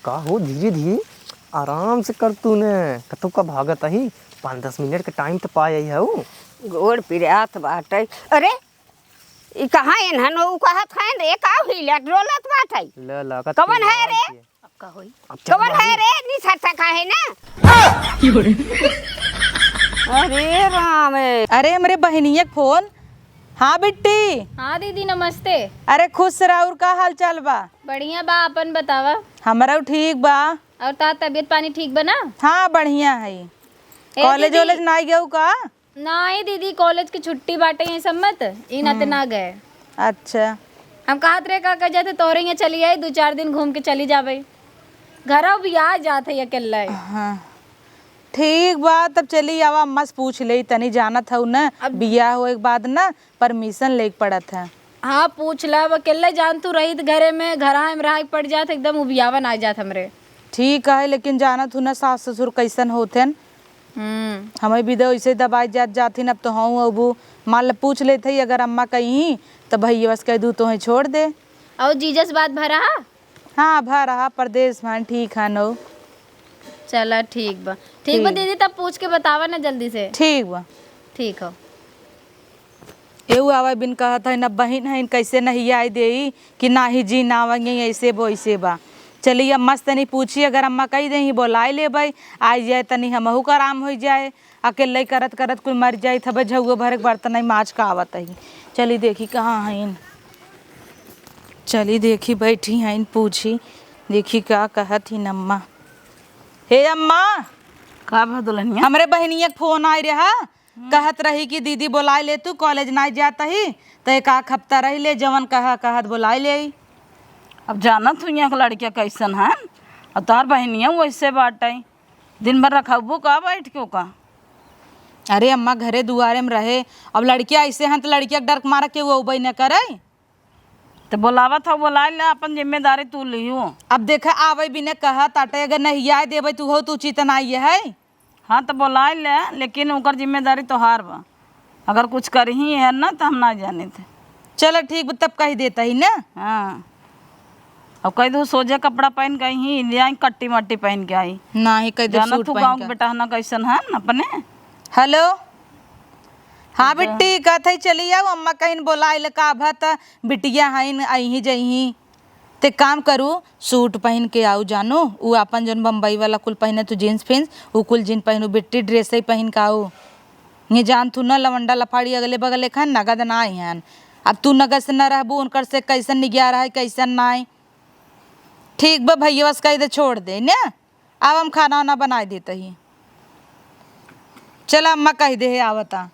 का हो धीरे धीरे आराम से कर तू ने कतो का भागत ही 5-10 मिनट के टाइम तो पाए है वो गोड़ पिरात बाटे। अरे ई कहाँ एनहन उ कहत है रे का हिलत रोलत बाटे। ल लागत कवन है रे? अब का होई? कवन है रे? नी सटा का है ना? अरे राम। अरे हमरे बहनिया के फोन। हाँ बिट्टी। हाँ दीदी नमस्ते। अरे खुश रहा और का हाल चाल बा? बढ़िया बा, अपन बतावा। हमारा ठीक बा। और ता तबीयत पानी ठीक बना? हाँ बढ़िया है। कॉलेज वॉलेज ना गए का? नहीं दीदी, कॉलेज की छुट्टी बाटे ये सब मत ई नाते ना गए। अच्छा हम कहत रहे का जाते तोरे यहाँ चली आई 2-4 दिन घूम के चली जाबे। घर भी आ जाते अकेला। हाँ ठीक बा, तब चली आवा। अम्मा से पूछ ले तनी जानत हूँ ना बिया हुए के बाद ना परमिशन ले पड़त है। हाँ पूछ ला, अकेले जान तू रही घरे में घर में रह पड़ जात एकदम उबियावन आ जात हमरे। ठीक है लेकिन जानत हूँ ना सास ससुर कैसन होते हमें भी दो ऐसे दबाई जाती अब तो हूँ अबू मान ल पूछ लेते अगर अम्मा कहीं तो भैया बस कह दूँ तो छोड़ दे। और जीजा से बात भरा? हाँ भा रहा प्रदेश में ठीक है नो। चला ठीक बा दीदी, तब पूछ के बतावा ना जल्दी से। ठीक बा ठीक हो। एऊ आवा बिन कहत है न बहन है कैसे नहीं आई दे कि ना ही जी ना आवेंगे ऐसे वो ऐसे बा। चलिए अम्मा से तनी पूछी अगर अम्मा कही दे बोलाई ले भाई आ जाए तनी हमहू का आराम हो जाए। अकेले करत करत कोई मर जाए थबे झुआ भर के बर्तन नहीं माज का आवत है। चली देखी कहाँ है, चली देखी बैठी हैं पूछी देखी क्या कहत ही अम्मा। हे अम्मा का भदुलनिया? हमरे बहनिया के फोन आई रहा कहत रही कि दीदी बोलाई ले तू कॉलेज ना जाता ही तो एक आख हफ्ता रही ले जवन कहत बोलाई ले। अब जानत हुई यहाँ लड़कियाँ कैसन है और तार बहनिया वैसे बाटे दिन भर रखबू का बैठ के का। अरे अम्मा घरे दुआरे में रहे अब लड़कियाँ ऐसे हैं तो लड़कियाँ डर मारा के वो उबई न करे तो बोलावा था बोला ले अपन जिम्मेदारी तू लियो। अब देखा आवे भी ने कहा ताटे अगर नहीं आए देवे तू हो तू चितन आई है। हाँ तो बोला ले लेकिन ओकर जिम्मेदारी तो हार बा। अगर कुछ कर ही है ना तो हम ना जाने थे। चलो ठीक तब कही देता ही ना। हाँ अब कह दो सोजे कपड़ा पहन के ही ले आई कट्टी मट्टी पहन के आई ना ही कह दो सूट तू पहन गाँव के। के बेटा ना कैसन है अपने। हेलो हाँ बिट्टी कहते चली आओ अम्मा कहीं बोला का भत बिटिया हैं अही जही ते काम करू सूट पहन के आओ जानू वो अपन जौन बम्बई वाला कुल पहने तू जीन्स फिन्स वो कुल जीन पहनू बिट्टी ड्रेस ही पहन के आओ। ये जान तू न लवंडा लफाड़ी अगले बगले खान नगद ना आई हैं। अब तू नगद से न रहबू उनकर से कैसन निग्या रहा है कैसन ना। ठीक बा भैया बस कह दे छोड़ दे न अब हम खाना वाना बना देते ही। चला अम्मा कह दे आवता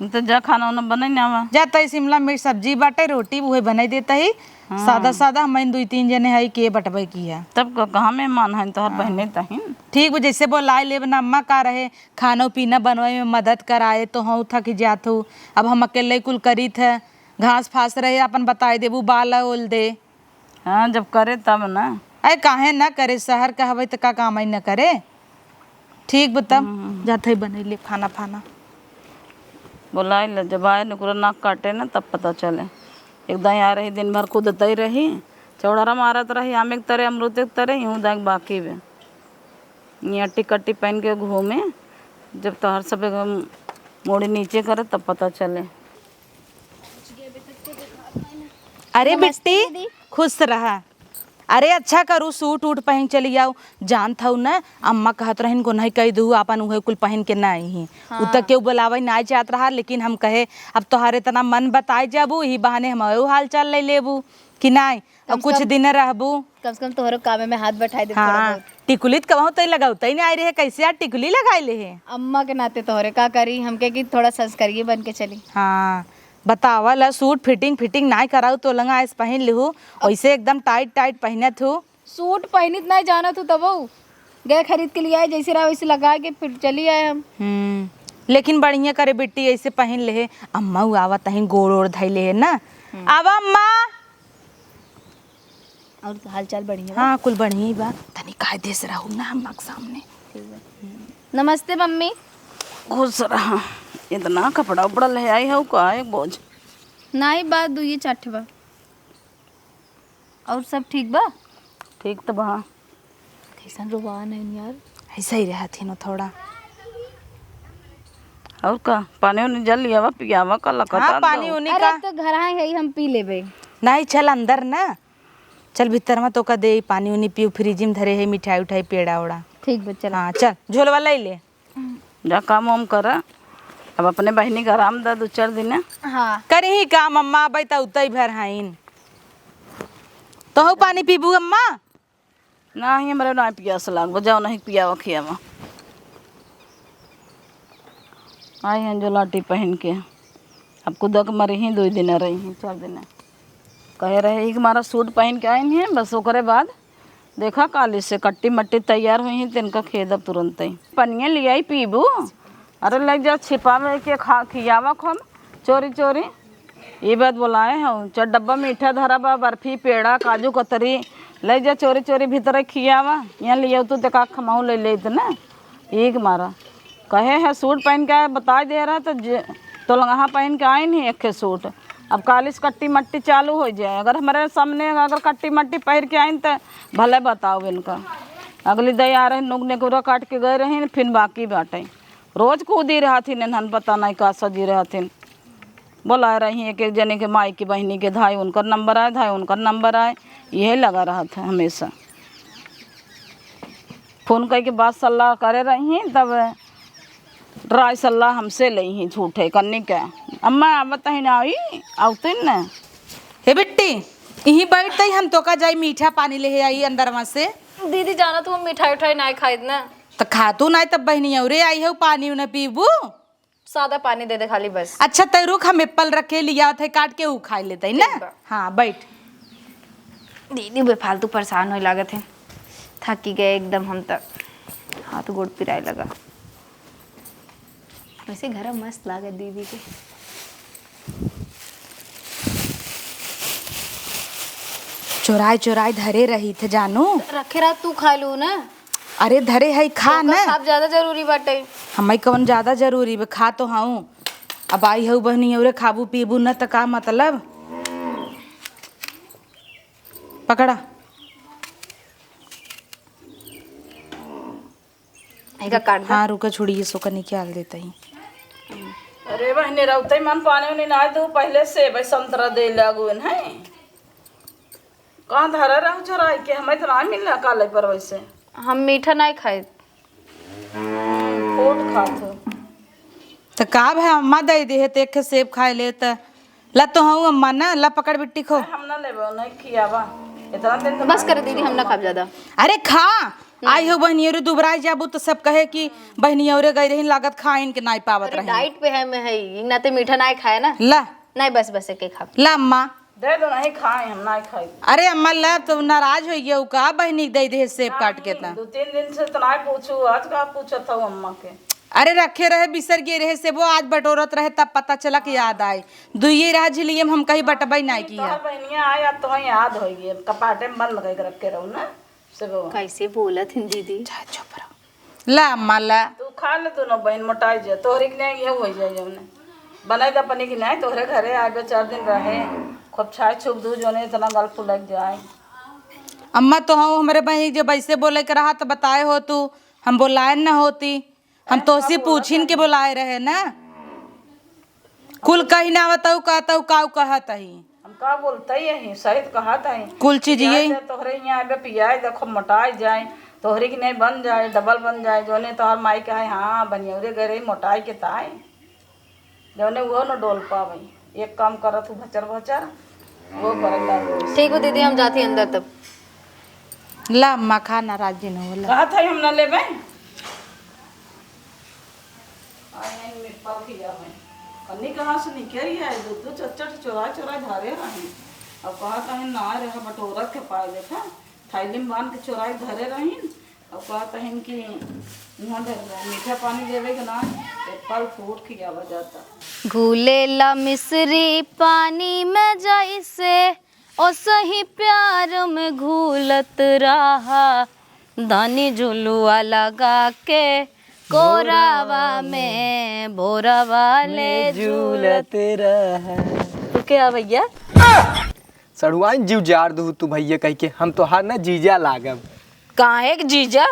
तो जा खाना वाना बने ना जाता ही शिमला मिर्च सब्जी बाटे रोटी वही बना देता ही। सादा सादा हम 2-3 जने है के बटबे की है तब कहाँ मेहमान है तो बहने तही ठीक वो जैसे बोलाए ले ना अम्मा का रहे खाना पीना बनवाए में मदद कराए तो हूँ थक जात हूँ। अब हम अकेले कुल करी थे घास फास रहे अपन बताए देबू बाल ओल दे। हाँ जब करे तब ना अरे काहे ना करे शहर का हवे तो का काम ही न करे। ठीक बताब जाते ही बने ले खाना फाना बोला ले जब आए नुकरा नाक काटे ना तब पता चले। एकदम आ रही दिन भर कूदते ही रही चौड़ारा मारत रही आम एक तरह अमरूद एक तरह यूँ दाग बाकी बे यहाँ टिकट्टी पहन के घूमे जब तो हर सब मोड़ी नीचे करे तब पता चले। अरे बिट्टी खुश रहा। अरे अच्छा करू सूट उट पहन चली आओ जान था ना अम्मा कहत रही को नहीं कह दू अपन उहे कुल पहन के ना ही उ तक केहू बुलावे ना चाहत रहा लेकिन हम कहे अब तोहारे तना मन बताए जाबू ही बहाने हम हाल चाल ले लेबू कि नहीं अब कुछ दिन रहबू कम से कम तोहरो काम में हाथ बैठाए दे। हाँ टिकुली कहूँ तो लगाते ही नहीं आई रहे कैसे यार टिकुली लगाए ले है अम्मा के नाते तोहरे का करी हमके कि थोड़ा संस्कारिये बन के चली। हाँ बतावल सूट फिटिंग ना कराऊ तो लंगा ऐसे पहन लू वैसे एकदम टाइट टाइट पहनत हूँ। सूट पहनित नहीं जाना तू तब गए खरीद के लिए आए जैसे रहा वैसे लगा के फिर चली आए हम। लेकिन बढ़िया करे बेटी ऐसे पहन ले अम्मा आवा तही गोड़ ओड़ धैले है ना आवा अम्मा। और हाल चाल बढ़िया? हाँ कुल बढ़िया ही बा तनी काय देश रहू ना अम्मा के सामने। नमस्ते मम्मी। खुश रहा। इतना कपड़ा उपड़ा ले आई है का एक बोझ नहीं बात दू ये चाटे बा। और सब ठीक बा? ठीक तो बा ऐसा रुआ नहीं यार। ऐसा ही रहा थी ना थोड़ा। और का पानी उन्हें जल लिया पियावा का लकता हाँ पानी उन्हीं अरे का। तो घर आए है हम पी लेबे। नहीं चल अंदर ना, चल भीतर में तो का दे पानी उनी पियो, फ्रिज में धरे है मिठाई उठाई पेड़ा ओड़ा। ठीक बच्चा। हाँ चल झोलवा ले ले। जा काम वाम कर, अब अपने बहनी का आराम दा 2-4 दिन। हाँ करी ही काम अम्मा अबै त उतई भर हाइन। तो हो पानी पीबू अम्मा? ना ही हमारे ना पियास लाग जाओ नहीं पियावा खियावा। आई हैं जो लाठी पहन के, अब कुदक मरी ही 2 दिन रही हैं 4 दिन। कहे रहे कि हमारा सूट पहन के आई हैं, बस ओकरे बाद देखा काली से कट्टी मट्टी तैयार हुई हैं, तिनका खेद अब तुरंत ही पनिया ले आई पीबू। अरे लग जा छिपा में के खा खियावा खम चोरी चोरी। ये बात बुलाए हैं, 4 डब्बा मीठा धरा बा, बर्फी पेड़ा काजू कतरी ले जा चोरी चोरी भीतर खियावा। यहाँ लिया तो देखा खमाऊ ले ले इतना एक मारा। कहे है सूट पहन के आए, बता दे रहा तो लंगा पहन के आए नहीं एक सूट। अब कालिस कट्टी मट्टी चालू हो जाए, अगर हमारे सामने अगर कट्टी मट्टी पहन के आए तो भले बताओ इनका। अगली दई आ रहे नुक नेकुरा काट के गए रही, फिर बाकी बाटे रोज कूदी रहा थी नन पता नहीं का सजी रहा थी। बोला रही एक एक जने के माई की बहनी के धाई उनका नंबर आए, धाई उनका नंबर आए, यही लगा रहा था हमेशा। फ़ोन करके बात सलाह करे रही, तब राय सलाह हमसे ले ही झूठे करने का। अम्मा बता ही ना आई आवते न। हे बिट्टी यहीं बैठते हम तो का जाई मीठा पानी ले आई अंदर वहाँ से। दीदी जाना तो हम मिठाई उठाई नहीं खाई ना। तो खातू नहीं तब बहनी औरे आई है पानी उन्हें पीबू। सादा पानी दे दे खाली बस। अच्छा तैरुक हम एप्पल रखे लिया थे काट के वो खा लेते ना। हाँ बैठ। दीदी बेफालतू परेशान हो लागत है, थकी गए एकदम हम तक, हाथ गोड़ पिराए लगा। वैसे घर मस्त लागत दीदी के। चोराई चोराई धरे रही थे जानू। रखे रहा तू खा लू ना। अरे धरे है खा ना। आप ज्यादा जरूरी बाटे। हमें कौन ज्यादा जरूरी बे, खा तो हाँ। अब आई हूँ बहनी औरे खाबू पीबू न तो का मतलब। पकड़ा का काट दे। हाँ रुका छोड़िए सोका निकाल देता ही। अरे बहने रहते मन पानी उन्हें ना दो पहले से भाई संतरा दे लागू है। कहाँ धरा रहो चोराई के, हमें तो ना मिल रहा काले पर वैसे। हम मीठा नहीं खाए। फोट खात हो तो का भाई अम्मा दे दे ते एक सेब खाए ले तो ला तो हूँ अम्मा ना ला पकड़ बिट्टी खो। हम ना लेबो नहीं खियावा इतना दिन तो बस कर दीदी हम ना खा ज्यादा। अरे खा आई हो बहनी औरे दुबराई जाबू तो सब कहे कि बहनी औरे गई रही लागत खाइन के नहीं पावत रही। डाइट पे है मैं है ना तो मीठा नहीं खाए ना। ला नहीं बस बस एक खा। ला अम्मा दे दो नहीं खाए हम नहीं खाई। अरे अम्मा ला तो नाराज हो गया का बहनी दे दे सेब काट के ता। 2-3 दिन से तो नहीं पूछू, आज का पूछा था अम्मा के। अरे रखे रहे बिसर गए रहे से वो आज बटोरत रहे तब पता चला कि याद आए दुइये रहा झिलिए हम कहीं बटबाई नहीं किया। तोहर बहनिया आया तो याद हो गई, कपाटे में बंद करके रखे रहू ना से वो। कैसे बोलत है दीदी। चुप रहो। ला अम्मा ला तू खा ले दोनों बहन मोटाई जाए तोहरे के नहीं ये हो जाए जौने बनाई दा पनी की नहीं तोहरे घरे आगे 4 दिन रहे खूब छाए छुप दू जोने इतना गल फुलक जाए। अम्मा तो हम हमारे बहनी जब ऐसे बोले के रहा तो बताए हो तू, हम बुलाए न होती, हम तो उसी पूछिन के बुलाए रहे ना। कुल कहीं ना बताऊ कहता काऊ कहत ही हम का बोलते ही यही सहित कहा था कुल चीज ये तोहरे यहाँ आगे पियाए देखो मोटाई जाए तोहरे की नहीं बन जाए डबल बन जाए जोने तोहर माई के आए हाँ बनियौरे गए मोटाई के ताए जोने वो न डोल पावे। एक काम करत हूँ भचर भचर वो करता। ठीक हो दीदी हम जाती अंदर तब। ला अम्मा खा नाराज न होला। कहा था हम न लेबे कन्नी कहाँ से निकल है दूध चच्चट चोरा चोरा धारे रही। अब कहा कहीं ना रहा बटोरत के पाए देखा थैली में बांध के चोराई धरे रही। अब कहा कहीं कि वहाँ मीठा पानी देवे के ना एप्पल फ्रूट खियावा जाता। घुलेला मिश्री पानी में जैसे ओ सही प्यार में घुलत रहा दानी झुलुआ लगा के कोरावा में बोरावा ले झूलत रहा। तू क्या भैया सड़ुआइन जीव जार दू तू भैया कह के हम तो हर ना जीजा लागब। कहाँ है जीजा?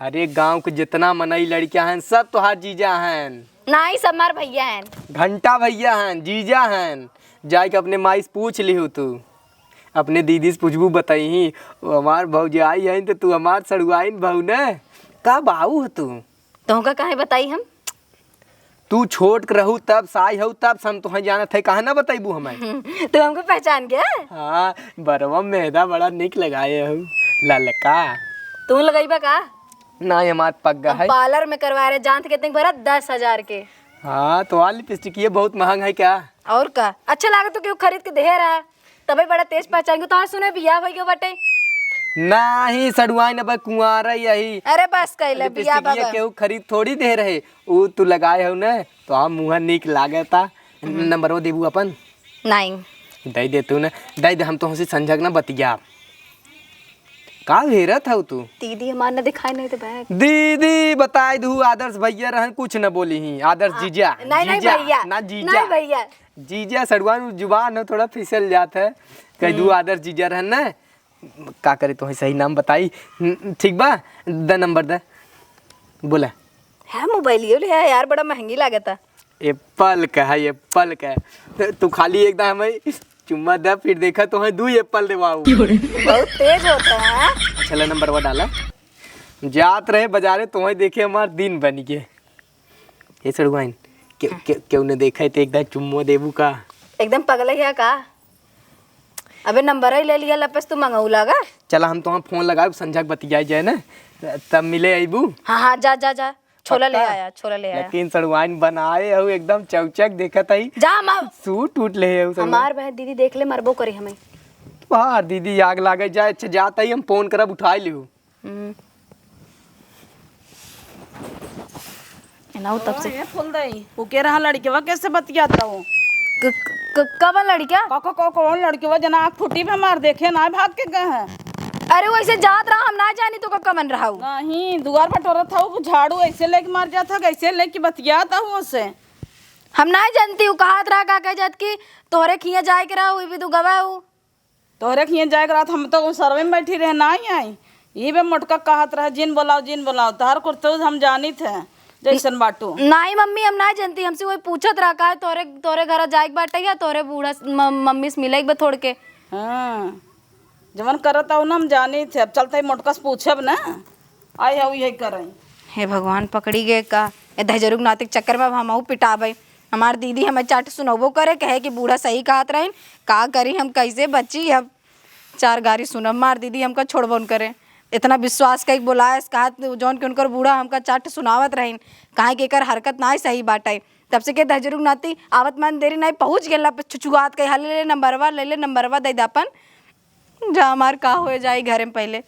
अरे गांव के जितना मनई लड़कियां हैं सब तोहार जीजा हैं। नहीं, सब हमार भैया हैं। घंटा भैया हैं, जीजा हैं। जाए के अपने माई से पूछ लिहू तू, अपने दीदी से पूछबू बताई वो हमार भौजाई है तो तू हमार सड़ुआइन बहू न का बाऊ है तू। तुमका काहे बताई हम? तू छोट के रहू तब साई हो तब हम तुहे जानत है, कहा ना बताइबू हमें। तू हमको पहचान गया? हाँ, बरवा मेहदा बड़ा निक लगाए हो ललका। तू लगाईबा का? ना हमार पग्गा है। पार्लर में करवा रहे, जानते कितने भरा? 10,000 के। हाँ तो आ लिपस्टिक ये बहुत महंगा है क्या? और का अच्छा लागे तो क्यों खरीद के दे रहा है, तभी बड़ा तेज पहचान। तो सुने बियाह भई के बटे नहीं सड़ुआइन अब कुंवारा यही। अरे बस कहले बियाह लिपस्टिक ये बाबा। केहू खरीद थोड़ी दे रहे, वो तू लगाए हो न तो हम मुँह निक लागता। नंबर वो देबू अपन? नहीं दे दे तू न, दे दे हम तो हंसी संझक न बतिया। का हेरत हो तू? दीदी हमार ने दिखाई नहीं थे बैग। दीदी बताए दू, आदर्श भैया रहन कुछ न बोली ही। आदर्श जीजा। नहीं नहीं जीजा, भैया, ना जीजा। नहीं भैया। जीजा सड़ुआन जुबान हो थोड़ा फिसल जात है। कह दू आदर्श जीजा रहन न, का करे तो सही नाम बताई। ठीक बा, द नंबर द बोला। है मोबाइल ये ले यार, बड़ा महंगी लागता। एप्पल का है, एप्पल का है। तू खाली एकदम हमें चुम्मा दे फिर देखा तो है 2 एप्पल देवाऊ। बहुत तेज होता है। चला नंबर वा डाला, जात रहे बाजारे तो है देखे हमार दिन बन गए। ये सड़ुआइन क्यों ने देखा है तो एकदम चुम्मो देबू का? एकदम पगला है का? अबे नंबर ही ले लिया लपस, तू मंगाऊ लगा। चला हम तो फोन लगाए संझा बतियाई जाए ना, तब मिले अबू। हाँ हाँ जा जा जा, छोला ले आया, छोला ले आया। लेकिन सड़ुआइन बनाए हो एकदम चौचक देखा था ही। जा हम सूट टूट ले है हमार बहन दीदी देख ले मरबो करी हमें। बाहर दीदी आग लागे जाए। अच्छा जाता ही हम फोन करब उठाई लिहू। ना तब से ये फूल दई वो के रहा लड़केवा कैसे बतियाता हूँ। कब लड़किया? कौन लड़केवा जना आँख फुटी पे मार देखे ना भाग के गए हैं। अरे वो ऐसे जात रहा, हम ना जानी तो कब मन रहा हूँ। नहीं दुआर पर टोरा था वो झाड़ू ऐसे लेके मार जाता, कैसे लेके बतियाता हूँ उससे। हम ना जानती हूँ, कहा रहा का कह जात की तोहरे खिया जाए के रहा हुई भी तू गवा हूँ। तोहरे खिए जाए के रात हम तो सरवे में बैठी रहे ना आई। ये बे मोटका कहत रहे जिन बोलाओ तहर कुर्तो हम जानी थे जैसन बाटू। नहीं मम्मी हम ना जानती, हमसे वही पूछत रहा का तोरे घर जाए के बाटे या तोरे बूढ़ा मम्मी से मिले थोड़ के। हाँ जवन करता हूँ ना हम जानी थे, अब चलते मोटका से पूछब ना आई है यही कर। हे भगवान पकड़ी गए का दहजरुग नातिक चक्कर में हम पिटाबे। हमार दीदी हमें चाट सुनबो करे, कहे कि बूढ़ा सही कहत रही, का करी हम कैसे बची। अब 4 गारी सुनब मार दीदी हमका छोड़बो न करे। इतना विश्वास कई बोलाए कहत जौन के उनकर बूढ़ा हमका चाट सुनावत रही, काहे कि एकर हरकत ना सही बाटे। तब से के दहजरुग नाती आवत मन देरी नहीं पहुँच गेला छुचुआत के हाल ले नंबरवा दे दापन जा हमार का हो जाए घरे में। पहले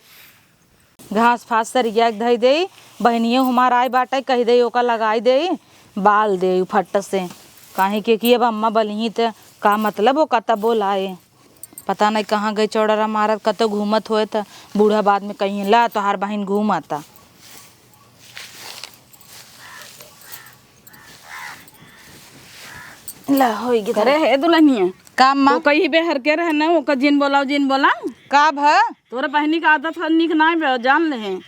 घास फास सरिया के धई दे, बहनिए हमार आए बाटे कही दे ओका लगाई दे, बाल दे फट से। काहे कि अब अम्मा बलही तो का मतलब हो कत बोलाए, पता नहीं कहाँ गई चौड़रा मारत कतो घूमत होए तो बूढ़ा बाद में कहीं ला तो हर बहन घूमता। ला होई गे अरे हे दुल्हनिया का माँ तो कहीं बे हर के रहे ना वो का जिन बोलाओ का भ तोरा बहनी का आदत है निक ना बे जान ले हैं।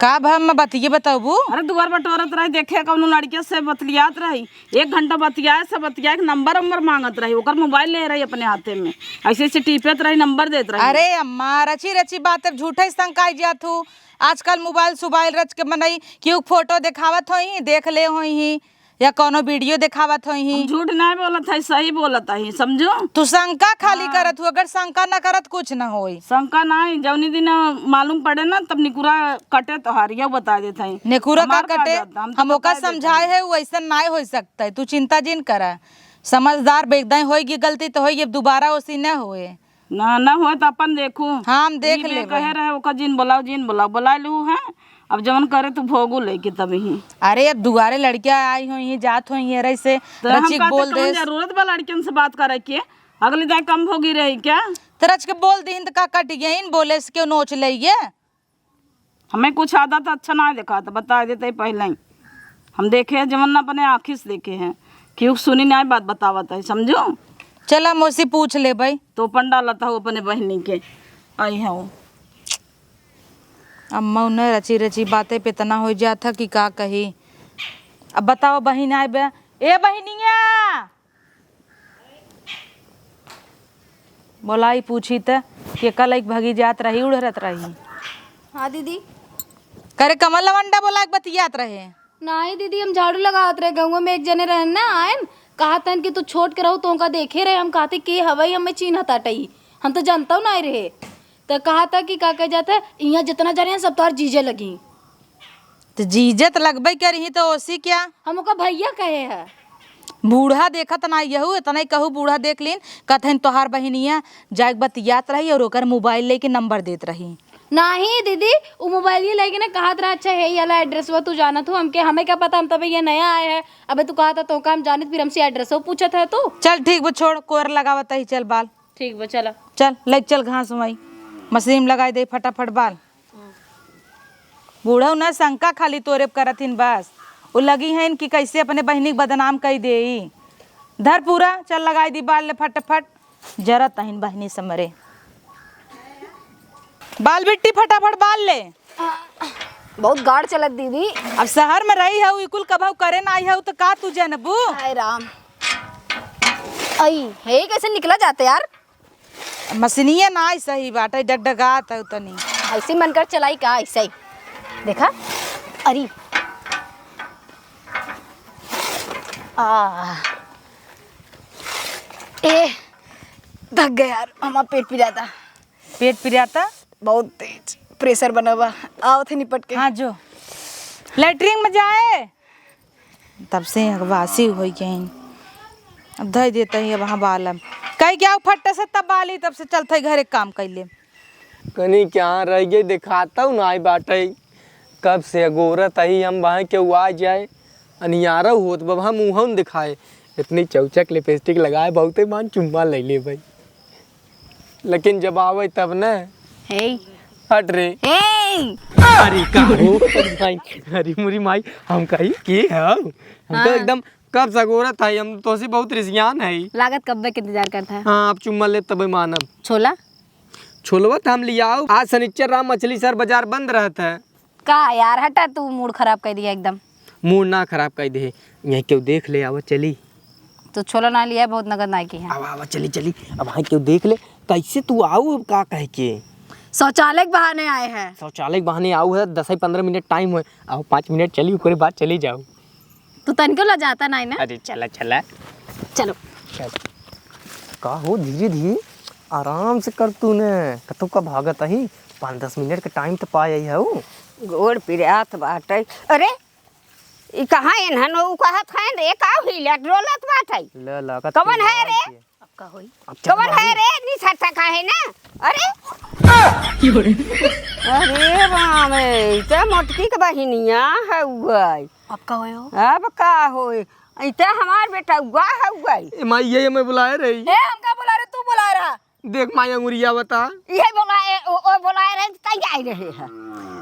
का भ मैं बतिए बताबू। अरे दुआर पर टोरत रही देखे कौनो लड़के से बतियात रही, 1 घंटा बतियाए से बतियाए नंबर मांगत रही, ओकर मोबाइल ले रही अपने हाथे में ऐसे ऐसे टिपत रही नंबर देत रही। अरे अम्मा रची रची बात अब झूठे शंकाई जात हूँ। आजकल मोबाइल सुबाइल रच के मनई क्यों फोटो दिखावत होई देख ले होई या कोनो वीडियो दिखावत होई। झूठ नहीं बोलत है सही बोलत है समझो। तू शंका खाली करत हूँ, अगर शंका ना करत कुछ ना होई। शंका नहीं जवनी दिन मालूम पड़े ना तब निकुरा कटे तो हारिया बता देते हैं। नेकुरा का कटे हम ओका समझाए है वैसा ना हो सकता है, तू चिंता जिन कर। समझदार बेगदाई होगी गलती तो होगी, अब दोबारा उसी न होए ना हुआ तो अपन देखू। हाँ हम देख ले। कहे रहे ओका जिन बोलाओ बुला लू है, अब जवन करे तू भोगू लेके तब ही। अरे अब दुआरे लड़कियां आई हुई जात हुई रही से रची बोल दे। जरूरत बा लड़कियन से बात करे के, अगली दाई कम भोगी रही क्या? तरच के बोल दी तो का कट गई इन बोले से क्यों नोच ले। हमें कुछ आदत अच्छा ना देखा था बता देते पहले ही। हम देखे जवन अपने आँखी से देखे हैं, क्यों सुनी ना बात बतावत है समझो। चला मोसी पूछ ले भाई। तो पंडा लता हो अपने बहनी के आई है वो अम्मा उन्हें रची रची बातें पे तना हो जाता कि का कही। अब बताओ बहन आए बे, ए बहनिया बोलाई पूछी त कि कल एक भगी जात रही उड़त रही। हाँ दीदी। करे कमल लवंडा बोला के बतियात रहे। नहीं दीदी, हम झाड़ू लगावत रहे गाँव में, एक जने रहन ना आयन कहा तन कि तू छोड़ के रहो तो उनका देखे रहे। हम कहते कि हवाई हमें चीन हटाई, हम तो जानता हूँ ना रहे। तो कहा था कि का कह जाता है यहाँ जितना जा रहे हैं सब तो जीजे लगी। तो जीजत लगबे करी तो ओसी क्या हम ओका भैया कहे है। बूढ़ा देखा तना यहू इतना ही कहू बूढ़ा देख लीन कथन तोहार बहनिया जाग बतियात रही और ओकर मोबाइल लेके नंबर देत रही। नहीं दीदी, वो मोबाइल ये लेके ना कहा था अच्छा है ये वाला एड्रेस वो तू जाना था। हमके हमें क्या पता, हम तो भैया नया आए हैं। अबे तू कहा था तो काम जाने फिर हमसे एड्रेस वो पूछा था तू। चल ठीक वो छोड़ कोर लगावत ही चल बाल। ठीक बा चला। चल लेके चल घास वही मशीन लगाई दे फटाफट बाल। बूढ़ा ना शंका खाली तोरे करथिन बस वो लगी है इनकी कैसे अपने बहनी के बदनाम कई दे। धर पूरा चल लगाई दी बाल ले फटाफट जरा तहिन बहनी से मरे। बाल बिट्टी फटाफट बाल ले। बहुत गाढ़ चलत दीदी। अब शहर में रही है इकुल कभाव करे ना आई है तो का तू जानबू। हाय राम, आई हे कैसे निकला जाते यार। मशीनिया ना आई सही बाटे डगडगात है तनी ऐसे मन कर चलाई का ऐसे ही देखा। अरे ए थक गया यार, हमारा पेट पी जाता। पेट पिराता बहुत तेज प्रेशर बना हुआ। आओ थे निपट के। हाँ जो लेटरिन में जाए तब से वासी हो गई। अब धर देते ही वहाँ बालम कहीं क्या फट्टे से तब बाली तब से चलते घरे काम कैले। कनी क्या रह गई दिखाता हूँ ना आई बाटे कब से अगोरत आई हम वहाँ के आ जाए अनियारा हो तो बाबा मुँह न दिखाए। इतनी चौचक लिपस्टिक लगाए बहुते मान चुम्मा ले ले भाई, लेकिन जब आवे तब न हे हट रे। हे अरे का हो भाई, अरे मुरी माई हम कही के है हम तो एकदम कब सगोरत है। हम तो से बहुत रिसियान है। लागत कब के इंतजार करता है। हाँ आप चुम्मा ले तब मानब। छोला छोलवा तो हम लिया आज शनिचर राम मछली सर बाजार बंद रहता है। का यार हटा, तू मूड खराब कर दिया एकदम। मूड ना खराब कर दे, यहाँ क्यों देख ले आवा चली। तो छोला ना लिया बहुत नगद ना की है। आवा आवा चली चली अब हाँ क्यों देख ले कैसे तू आऊ अब का कह के। शौचालय के बहाने आए हैं। शौचालय के बहाने आऊ है 10-15 मिनट टाइम हुए आओ 5 मिनट चली उसके बाद चली जाओ। तू तनिको ला जाता नहीं ना। अरे चला चला चलो चल का हो धीरे धीरे आराम से कर तू ने कतौ का भागत ही 5-10 मिनट का टाइम तो पाई है वो गोड़ पिरात बाटे। अरे ई कहाँ एनहन उ कहत है रे का हिलत डोलत बाटे। ल लागत कवन है रे? अब का होई। कवन है रे? नी छटा का है ना। अरे अरे राम रे ते मोटकी के बहिनिया है उगई। अब का होई हो। अब का होई इते हमार बेटा उगा है उगई। माई ये मैं बुलाए रही। ए हम का बुला रहे, तू बुला रहा। देख माई अंगुरिया बता ये बोलाए ओ बोलाए रे तई आई रहे है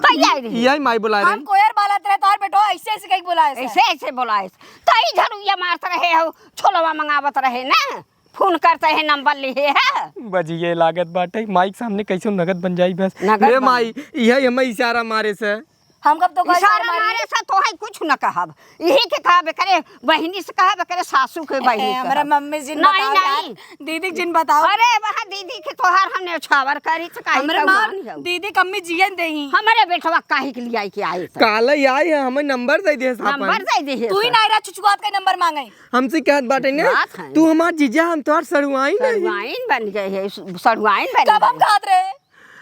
तई आई रहे यही माई बुलाए हम रही। कोयर बालत रहे तोर बेटो ऐसे ऐसे कहीं बुलाए से। ऐसे ऐसे बोलाए तई झरुया मारत रहे हो छोलवा मंगावत रहे ना फोन करते हैं नंबर लिए है। बजिए लागत बाटे माइक सामने कैसे नगद बन जाई बस। नगद रे बन- माई यही हमें इशारा मारे से हम कब तो इशारा मारे से तो है कुछ न कहब यही के कहबे करे बहिनी से कहबे करे सासू के बहिनी हमारा मम्मी जिन नहीं, बताओ यार। नहीं। दीदी जिन बताओ। अरे वहाँ दीदी के तोहार हमने छावर करी तो काहे हमारे का माँ हुआ नहीं हो। दीदी कम्मी जियन देही। हमारे बेटवा काहे के लिए आई के आए थे? काल आई है हमें नंबर दे दे नंबर दे दे तू ही नायरा चुचुआत का नंबर मांगे। हमसे कहत बाटे ने बात है। तू हमार जीजा हम तोहार सरुआई नहीं सड़ुआइन बन गए है सड़ुआइन बन कब हम गए खात रहे।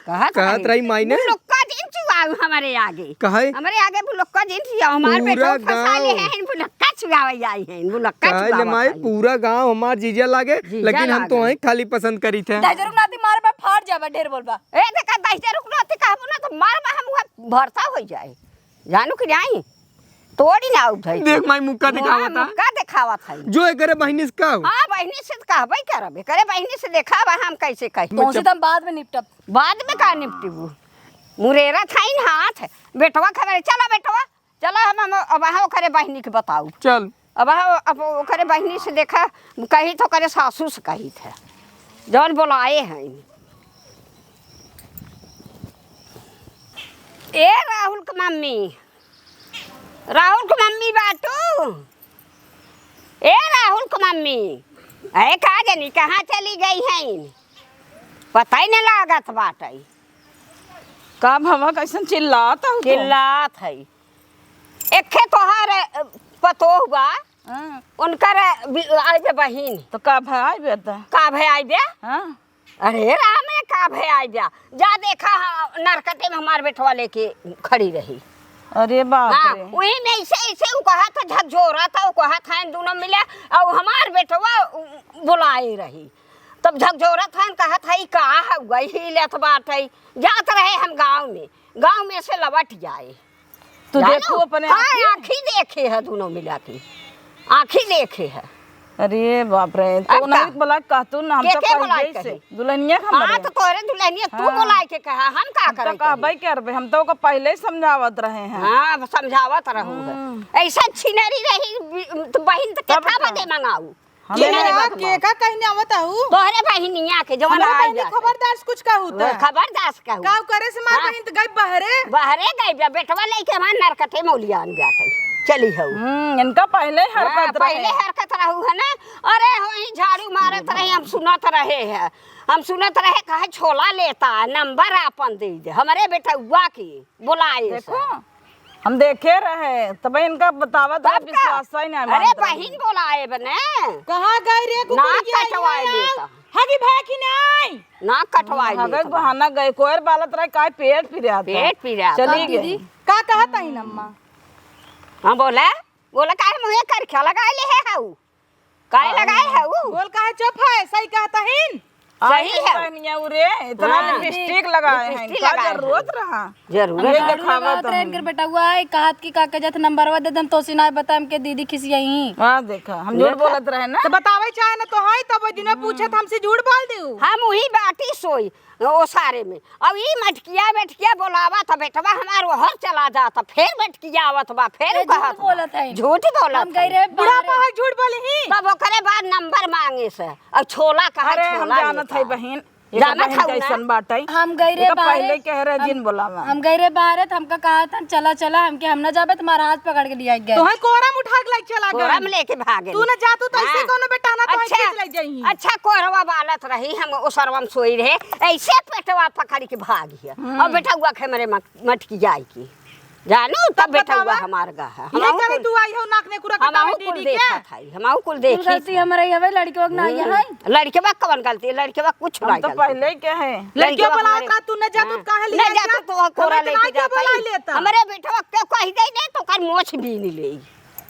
कहत रही माई ने बुलक्का दिन चुआव हमारे आगे कहे हमारे आगे बुलक्का दिन चुआव हमारे पूरा बेटवा फंसा ले गाँव। हैं बुलक्का चुआव आई हैं बुलक्का कहे ले माई चुआव पूरा गांव हमार जीजा लागे जीजा लेकिन हम तो लागे। वही खाली पसंद करी थे। दाजरुक नाती मार पे फाड़ जाबा ढेर बोलबा। ए देखा दाइते रुकना ते कहबो ना तो मार बा हम भरता हो जाए जानू कि नहीं तोड़ी ना उठाई देख माई मुक्का दिखावता का दिखावत है जो करे बहिनी से कहो हां बहिनी से कहबे करबे करे बहिनी से देखा बा हम कैसे कही तो से तुम बाद में निपटब। बाद में का निपटीबू मुरेरा थाइन हाथ बेटवा खबर चला बेटवा चला हम अब हाँ करे बहिनी के बताऊ चल अब हाँ अब करे बहिनी से देखा कही तो करे सासू से कही थे जौन बोलाए हैं ए राहुल की मम्मी, राहुल की मम्मी बाटू। ए राहुल की मम्मी, अरे कहा जानी कहाँ चली गई हैं, पता ही नहीं लागत बाटे। का भवा कैसन चिल्लाता हूँ चिल्लात है। एक तोहार पतो हुआ उनकर आइबे बहिन तो का भाई बेटा का भे आइबे। हाँ अरे राम का भे आइबे, जा देखा नरकटे में हमार बेटवा लेके खड़ी रही। अरे बाप हाँ रे वही में ऐसे ऐसे वो कहा था, झकझोरा था, वो कहा था दोनों मिले और हमार बेटवा बुलाए रही। तब झकझोरा था कहा था कहा वही लेत बात है। जात रहे हम गांव में से लौट जाए। तू देखो अपने आँखी देखे है, दोनों मिला के आँखी देखे है। अरे बाप रे तो अब नहीं का? बोला कहतू ना हम के तो के बुलाए पहले से कही? दुल्हनिया हाँ हमरे तो तोरे दुल्हनिया तू बुलाए के कहा, हम का तो करे कहबे करबे, हम तो ओका पहले ही समझावत रहे हैं। हाँ समझावत रहू है। ऐसा छिनरी रही तो बहिन तो तब केथा का? बदे मंगाऊ के का कहने आवत हूँ तोहरे बहिनिया के जवन हमारा आई बहनी जात। खबरदार से कुछ कहू त खबरदार कहू गाँव करे से मार हाँ। बहन तो गई बहरे बाहरे गई बा बेटवा लेके हमार नरकटे मौलियान बैठे चली हऊ। इनका पहले ही हाँ, हरकत पहले रहे। हरकत रहू है ना। अरे वही झाड़ू मारत रहे, हम सुनत रहे हैं, हम सुनत रहे कहे छोला लेता नंबर अपन दे दे हमारे बेटा हुआ की बुलाए देखो हम देखे रहे तब इनका बतावत तब का? विश्वास ही नहीं अरे मानत रहे। बहिन बुलाए बने कहाँ गई रे नाक कटवाए देता, हगी भाई की नहीं नाक कटवाए अगर देता। बहाना गए कोयर बालत रहे काय पेट पिराता पेट पीड़ा चली गई। का कहता ही नम्मा हाँ बोला काहे मुँहे कर क्या लगाए ले है हऊ, काहे लगाए है वो बोल कहा चुप है सही कहता ही सही है। बहनिया उरे इतना हाँ। लिपस्टिक लगाए हैं, लिपस्टिक इनका लगाए हैं। जरूरत रहा जरूर ये है। दिखावत ट्रेन हम। कर बेटा हुआ है कहत की काके जत नंबरवा दे दम तो सिना बताम के दीदी खिसियाई। हाँ देखा हम झूठ बोलत रहे ना। तो बतावे चाहे ना तो है तब दिन पूछत हमसे झूठ बोल दू हम वही बाटी सोई ओ सारे में। अब ये मटकिया बोलावा था बेटवा हमार वहर चला जाता, फिर मटकिया आवत बा, फिर कहत बा। बोलत है झूठ बोलत हम गई है। रे बुढ़ापा है झूठ बोली ही तब ओकरे बाद नंबर मांगे से अब छोला कहा अरे हम छोला जानत है बहन, ये जानत बहन हऊ ना? कैसन बाटे। हम गई रे एका बाहर पहले कह रहे जिन बोलावा। हम गई रे बाहर हमका कहा था चला चला हमके हम ना जाबे तुम्हारा हाथ पकड़ के लिया गया तो है कोरम उठा के लाइक चला कोरम गया लेके भागे। तू न जातू तो ऐसे कोनो बेटा ना तो अच्छा ऐसे ले जाई अच्छा कोरवा बालत रही, हम उसरवा में सोई रहे, ऐसे पेटवा पकड़ के भागी है। अब बेटा हुआ खे मेरे मटकी जाए की जानू तब बेटा हुआ हमार गा है। ये करे तू आई हो नाक ने कुरा हमाऊ कटावे कुल दीदी देखा के था, हमाऊ कुल देखी गलती हमारे हवे लड़के वक्त ना आई है लड़के बा कवन गलती, लड़के बा कुछ हम नहीं तो गलती। पहले ही कहे लड़के बुलावत रहा तू न जातू तो काहे लिया नहीं जाता तो कोरा लेके जाता बुला ही। लेता हमारे बेटा के कह दे ने तो कर मोछ भी नहीं ले,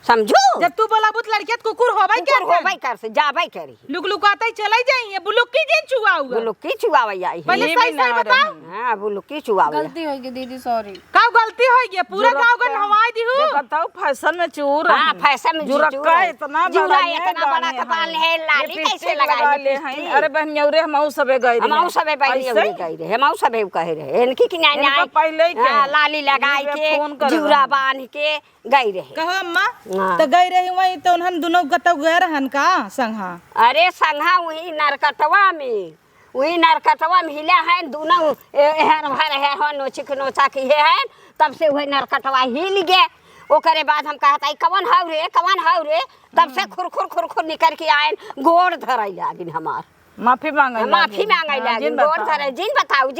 समझो जब तू बोला बुत लड़के कुकुर होबै कुकुर के होबै कर से जाबै करी लुक लुकाता ही चलाई जाई बुलुकी जिन चुआ हुआ बुलुकी चुआवै आई पहले ये सही भी सही ना बता हां बुलुकी चुआवै। गलती होगी दीदी सॉरी। का गलती हो गई पूरा गांव गन हवाई दी हूं बताओ फैशन में चूर हां फैशन में जुरक्का इतना जुरा है, इतना बड़ा गाने कपाल हैं। है, लाली लिपस्टिक कैसे लगा लगाई ले हैं। अरे बहन औरे हमहू सबे गई रही हमाऊ सबे बैठी ऐसे? उड़ी गई रहे, हमाऊ सबे कहे रहे इनकी कि नहीं इनका पहले ही हाँ, कहे। लाली लगाई इनके फोन के करे जुरा रहे। बांध के गई रहे। कहो अम्मा हाँ। तो गई रही वही तो हम दोनों गतौ गए रहन का संघा अरे संघा वही नरकटवा में हिला है दोनों एहर भर है हो नोचिक नोचा की है, तब से वही नरकटवा हिल गए। ओकरे बाद हम कहता कवन हाउ रे तब से खुर निकल के आए, गोड़ धरई लागिन हमार माफी मांगे माफी मांगे लागिन, गोड़ धरे जिन बताऊ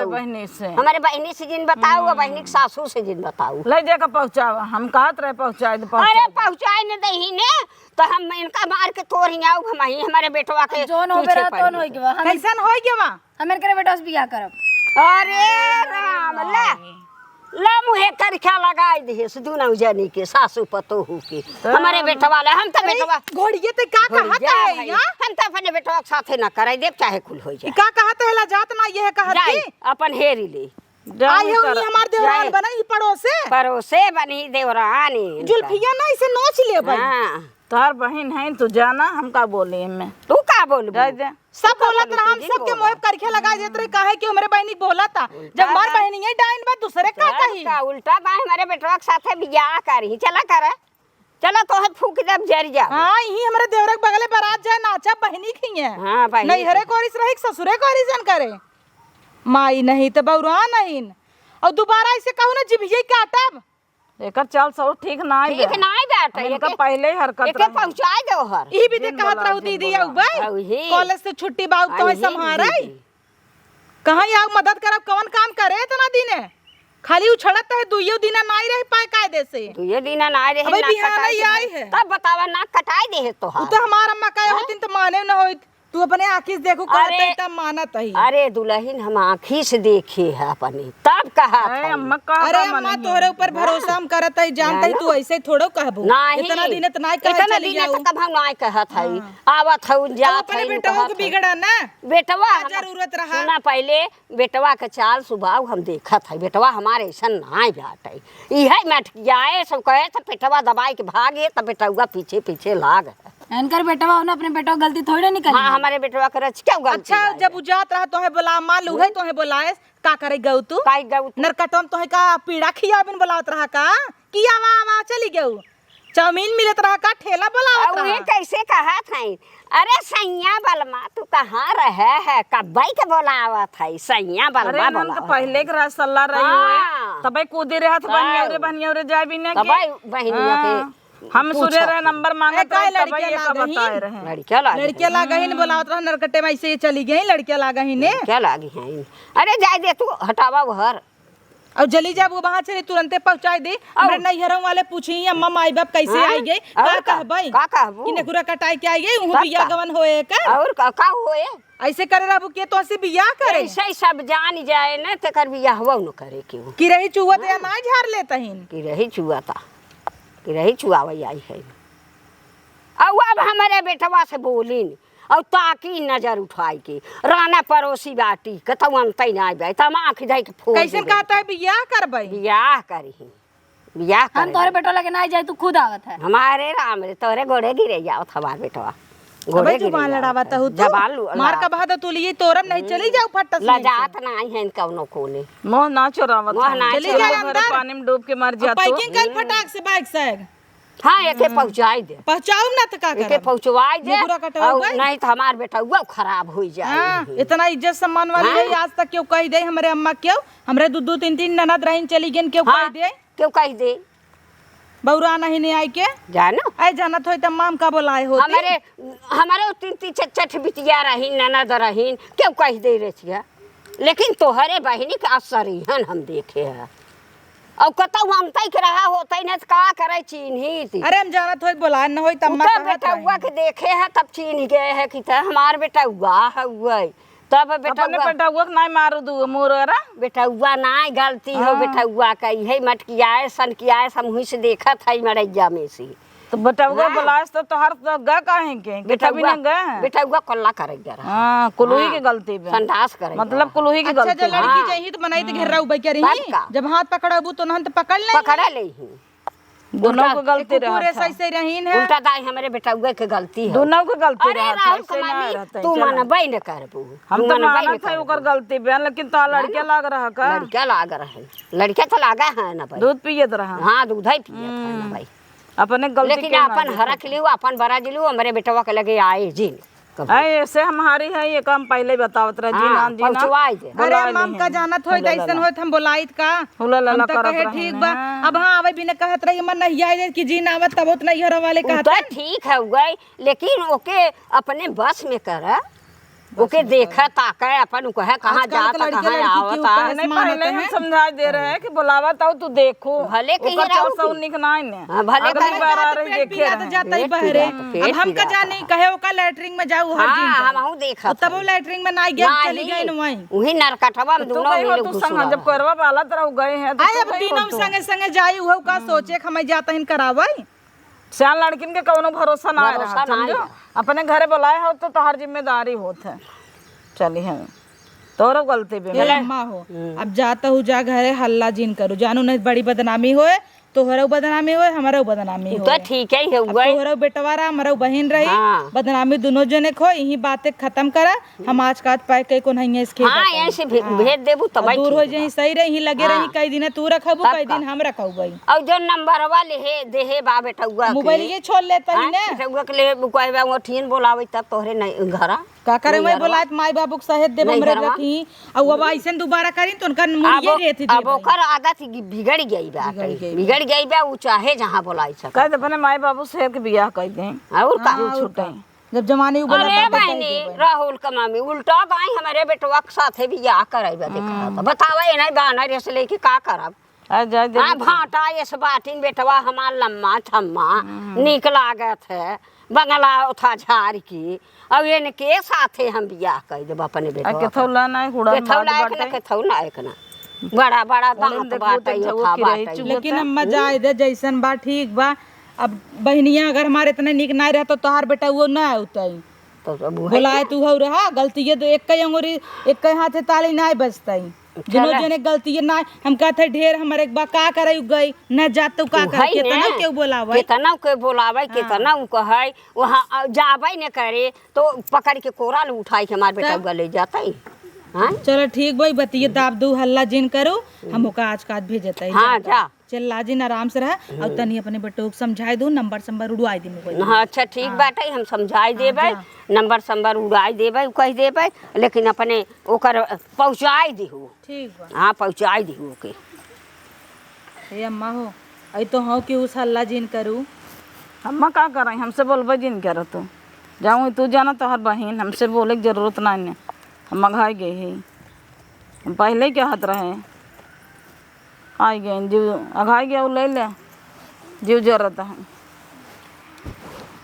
बहनी से हमारे बहनी से जिन बताऊ और बहनी के सासू से जिन बताऊ। ले जाकर पहुँचावा, हम कहत रहे पहुँचाए तो अरे पहुँचाए न दही ने तो हम इनका मार के तोड़ आऊ हम ही हमारे बेटवा के जोन हो पीछे बेरा पड़ तोन गए। हो गया हम कैसन हो गया हमें करे बेटा से बियाह करब। अरे राम ला मुहे कर क्या लगाई दे दोनों जनी के सासू पतोहू के हमारे बेटवा ला हम तो बेटवा घोड़िए ते का कहत है या हम तो अपने बेटवा के साथे ना करे देव चाहे कुल हो जाए का कहत है ला जात ना ये कहत जाए की अपन हेरी ले आई हो ये हमार देवरान बनई पड़ोसे परोसे बनी देवरानी जुल्फिया ना इसे नोच ले भाई हाँ तार बहन है तू जाना हम का बोले में तू का बोल जाए दे सब बोलत रहा हम सब के मोह करके लगा देत रहे काहे कि हमरे बहनी बोला था जब मार बहनी है डाइन बा दूसरे का कही का उल्टा बा हमारे बेटवा के साथे बियाह करी चला कर चला तो है फूक दब जर जा। हां यही हमरे देवरक बगले बारात जाए नाचा बहनी खिए हां भाई नहीं हरे कोरिस रही ससुरे कोरिस जन करे माई नहीं तो बौरा नहीं और दोबारा ऐसे कहू ना जिभिये काटब। एकर चाल सब ठीक ना है ठीक नहीं बैठ इनका पहले ही हरकत एके पहुंचाए दो हर ई भी देख कहत रहू दीदी आउ भाई कॉलेज से छुट्टी बाऊ तो संभारे कहां आउ मदद करब कौन काम करे इतना दिने खाली उछड़त है दुइयो दिना नहीं रह पाए कायदे से तू ये दिन ना रहे अबे ना बिहान कटाई ही आई है। तब बतावा ना कटाई दे तो तू तो हमार अम्मा कहे होतिन तो माने न होइत तू अपने आंखी से देखो कहते अरे, तब मानत है। अरे दुल्हन हम आँखी से देखे है अपनी तब कहा अरे अम्मा का अरे अम्मा तोरे ऊपर भरोसा हम करत है जानते तू ऐसे थोड़ो कहबो नहीं इतना दिन तो नहीं कहे इतना चली दिन जाऊ तो कब हम नहीं कहत हई आवत हई अब जात अपने हई बेटवा को बिगड़ा ना बेटवा क्या जरूरत रहा? सुना पहले बेटवा के चाल स्वभाव हम देखत है बेटवा हमारे ऐसा नहीं बाटे इहे मटकियाए सब कहे तो बेटवा दबाई के भागे तब बेटवा पीछे पीछे लाग एनकर बेटवा उन्हें अपने बेटवा गलती थोड़ी निकली। हाँ हमारे बेटवा के रच क्या गलती अच्छा जब उजात रहा तोहे बोला मान लू है तोहे बोलाए का करे गऊ तू काई गऊ नरकटम तोहे का पीड़ा खियाबिन बोलावत रहा का कि आवा आवा चली गऊ चाउमीन मिलत रहा का ठेला बोलावत और ये रहा कैसे कहा था अरे सैया बलमा तू कहाँ रहे है कब्बई के बोलावत है सैया अरे बलमा नन के बोला पहले के रसल्ला रही हाँ। हुए तबे कूदी रहा था बनियौरे जाए भी ना तबाई बहनिया के हम सूर्य रहे नंबर मांगत काय रहे तबे लड़कियां ये का लाग गई? बताए रहे लड़कियां लागी लड़कियां लागा ही ने बोलावत रहा नरकटे में ऐसे ही चली गई लड़कियां लागा ही ने क्या लागी हैं अरे जाए दे तू हटावा घर और जल्दी जब वो वहां चली तुरंते पहुंचाई दे हमरे नैहरों वाले पूछी अम्मा माई बाप कैसे हाँ? आई गई और का का? कहबई का कहबू? कि नेकुरा कटाई के आई गई उहु तब बिया का? गवन होए का और का होए ऐसे करे रहबू के तो ऐसे बिया करे ऐसे ही सब जान जाए न तेकर बियाह न करे क्यों कि रही चुवत या ना झाड़ लेतहिन कि रही छुआता कि रही छुआवई आई है अब हमारे बेटवा से बोलिन और ताकि नजर उठाई के राना पड़ोसी बाटी कतौ अंतई नहीं बे तम आँख दे के फोड़ कैसे कहता है बिया करबई बियाह करही बियाह हम तोरे कर बेटवा लगे ना जाए तू खुद आवत है। हमारे राम रे तोरे घोड़े गिरे जाओ हमार बेटवा अबे जुबान लड़ावत हूँ जबान तू मार का बहा तो लिए तोरम नहीं चली जाओ फट से लजात नहीं है कौनो कोने मोह ना चोरावत मोह ना चली चोरावत। जाए अंदर पानी में डूब के मर जा पैकिंग कल फटाक से बाइक से हाँ एके पहुँचाई दे पहुंचाऊ ना तो का एके करब पहुँचवाई दे निगुरा कटवा और गई? नहीं तो हमार बेटा वो खराब हो जाए हाँ, इतना इज्जत सम्मान वाली हाँ। है आज तक क्यों कह दे हमारे अम्मा क्यों हमरे दो दो तीन तीन ननद रहीन चली गई क्यों कह हाँ दे क्यों कह दे बौरा नहीं नहीं आई के जानो आई जानत होई त माम का बोलाए होती हमारे हमारे तीन तीन चट बिटिया रहीन ननद रहीन क्यों कह दे रही छिया लेकिन तोहरे बहनी के असर हन हम देखे है और कतौ हम तक रहा होते न का करे चिन्ही थी अरे हम जानत होई बोलाए न होई तम्मा तब कहत बेटा रही। हुआ के देखे है तब चिन्ह गए है कि हमार बेटा हुआ है हुआ तब बेटा अपने हुआ बेटा वो नहीं मारू दू मोरा बेटा हुआ ना गलती हो बेटा हुआ का यही मटकियाए सन कियाए हम हुई से देखा था मरैया में से तो बेटा वो बुलास तो तोहर तो गा काहे के बेटा भी ना गए बेटा हुआ कल्ला करेगा हां कुलुही की गलती पे संडास करेगा मतलब कुलुही की अच्छा गलती जो लड़की चाहिए तो बनाई तो घेरा उबई के रही तब का? जब हाथ पकड़बू तो नहन तो पकड़ ले पकड़ा ले ही दोनों को गलती पूरे रहा सही सही रहीन है उल्टा दाई हमारे बेटा हुआ के गलती है दोनों को गलती अरे रहा राहुल ऐसे ना कमानी रहता तू मानबई न करबू हम तो माना था ओकर गलती पे लेकिन तो लड़के लाग रहा का लड़का लाग रहे लड़का तो लागा है ना भाई दूध पियत रहा हाँ दूध ही पियत है ना भाई अपने गलती लेकिन के ना अपन हरख लियो अपन बरा जिलू हमारे बेटवा के लगे आए जिन ऐसे हमारी है ये काम पहले बतावत रहे जी ना जी ना पहुंचवाई दे अरे माम का जानत होई ऐसन होत हम बोलाइत का हुला हम लला तो करत कहे रहे ठीक बा अब हाँ आवे बिना कहत रही मन नहीं आई कि जी ना आवत तब उतना ही हर वाले उ कहत तो ठीक है गई लेकिन ओके अपने बस में कर ओके देखा ताके अपन कहे कहाँ आजकल जाता के लड़के कहाँ लड़की के आवता ऊपर नहीं मानते पहले हम हैं। समझा दे रहे हैं कि बुलावा तो तू देखो भले कहीं ओकर रहू चाल की। सौ निकनाई ने हाँ, भले अगली कहीं बार आ जात रही पेट देखे पीला तो रहे जाता ही पेट बहरे पीला तो पेट अब हम का पीला जाने कहे ओका लैटरिन में जाऊ हर दिन हाँ जाऊ। हम देखा और तब वो लैटरिन में ना गया चली गई न वहीं वही नरकटवा में तू दोनों कहीं हो मिल तू संग जब करवा वाला तरह गए हैं तो आए अब तीनों संगे संगे जाई उहो का सोचे कि हम जाता हिन करावई सियान लड़किन के कौनो भरोसा ना भरोसा रहा ना समझो रहा। अपने घरे बुलाए हो तो तोहर जिम्मेदारी होत है चली है तोरो गलती पे ये अम्मा हो अब जाता हूँ जा घरे हल्ला जिन करू जानू नहीं बड़ी बदनामी होए तोहरा बदनामी हो हमारा बदनामी हो तो ठीक है ही हुआ तोहरा बेटवारा हमारा बहन रही हाँ। बदनामी दोनों जने खो यही बातें खत्म करा हम आज का पाए कई को नहीं इसके हाँ ऐसे भेज देबू तब दूर हो जाए सही रही लगे रही कई दिन तू रखबू कई दिन हम रखबू और जो नंबर वाले हे देहे बा बेटुआ मोबाइल ये छोड़ लेता ही ना बेटुआ के लिए कहबा वो ठीन बोलावे तब तोहरे नहीं घरा का करे मैं बोलात माई बाबू के सहेत देब नहीं हमरे घरवा। रखी और अब ऐसे दोबारा करी तो उनका मुड़िए रहती अब ओकर आदत बिगड़ गई बा बिगड़ गई बा उ चाहे जहां बोलाई सके कह दे अपने माई बाबू से के बियाह कर दें और का छूटे जब जमाने उ बोला अरे बहनी राहुल का मामी उल्टा गाई हमारे बेटवा के साथे बियाह कराइबा देखा तो बतावा ए नहीं बाना रे से लेके का करब आ जाए दे हां भाटा ये सब बाटिन बेटवा हमार लम्मा छम्मा निक लागत है बंगला उठा झाड़ की अब ये के साथे हम बियाह कर देब अपने आ बेटवा के थौला नहीं हुड़ा के थौला एक ना के थौला एक ना बड़ा बड़ा दांत बाटे उठा बाटे लेकिन हम मजा आए दे जैसन बा ठीक बा अब बहनिया अगर हमारे इतने निक ना रह तो तोहार बेटा वो ना उतई तो अब बोलाए तू हो रहा गलती ये तो एक कई अंगूरी एक कई हाथे ताली ना बजतई दोनों जने गलती ना हम कहते ढेर हमारे एक बार का करे गई न जात तो का कर केतना के बोलावे केतना के बोलावे केतना उ कहे वहां जाबे न करे तो पकड़ के कोरा ले उठाई के हमार बेटा गले जातई हां चलो ठीक भाई बतिए दाब दू हल्ला जिन करो हम ओका आज काज भेजतई हां जा चल लाजिन आराम से रह और तनी अपने बेटो को समझाई दू नंबर संबर उड़वाई दी मोबाइल हाँ अच्छा ठीक बाटे हम समझाई देबै नंबर संबर उड़ाई देबै कह देबै लेकिन अपने ओकर पहुंचाई दिहु ठीक बा हाँ पहुंचाई दिहु ओके हे अम्मा हो आई तो हो कि उस हल्ला जिन करू हम का करें हमसे बोलबे जिन करो तो जाऊँ तू जाना तो हर बहन हमसे बोले की जरूरत नहीं है हम मंगाई गई है हम पहले क्या हाथ रहे आई गए जीव अघाई गया वो ले ले जीव जरूरत है